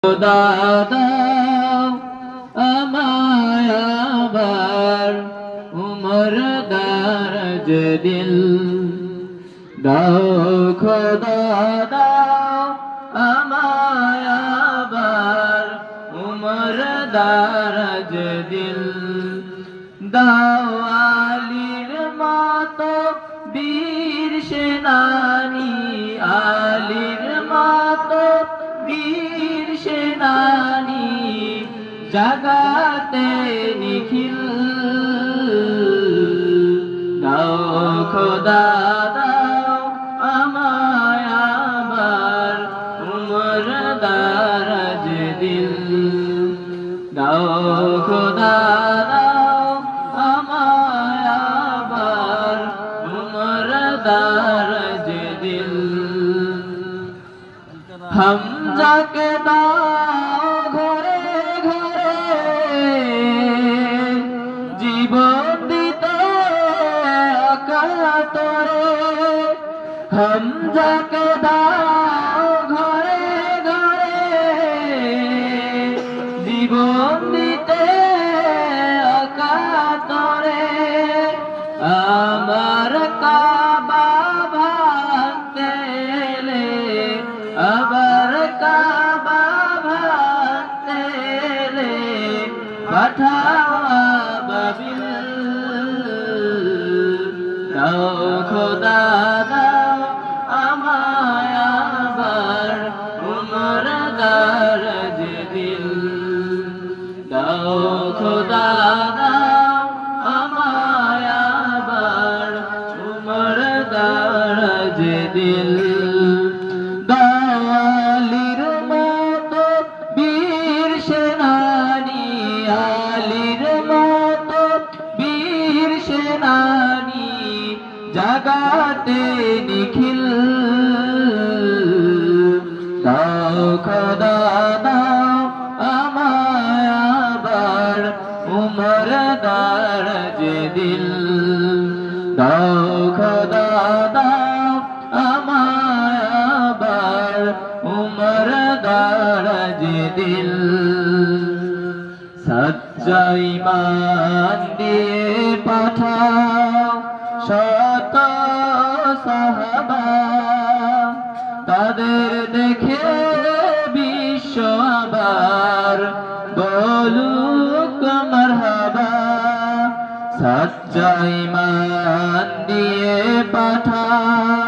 দাদা আমায় আবার উমর দারাজ দিল দাও খোদা দাও আমায় আবার উমর দারাজ দিল দাও আলীর মতো বীর সেনানী আলীর মতো বীর সেনানী জাগাতে নিখিল দাও খোদা দাও আমায় আবার উমর দারাজ দিল দাও খোদা দাও আমায় আবার উমর দারাজ দিল হামজাকে দাও ঘরে ঘরে জীবন দিতে অকাতরে হামজাকে দাও ঘরে ঘরে জীবন দিতে অকাতরে আমার কাবা ভাঙতে এলে আবার কাবা ভাঙতে এলে পাঠাও আবাবিল দাও খোদা দাও আমায় আবার উমর দারাজ দিল দাও খোদা দাও আমায় আবার উমর দারাজ দিল আলীর মতো বীর সেনানী আলীর মতো বীর সেনানী জাগাতে নিখিল দাও খোদা দাও আমায় আবার উমর দারাজ দিল দাও খোদা দাও আমায় আবার উমর দারাজ দিল সচ্চা ঈমান দিয়ে পাঠাও শত সাহাবা তাদের দেখে বিশ্ব আবার বলুক মারহাবা সচ্চা ঈমান দিয়ে পাঠাও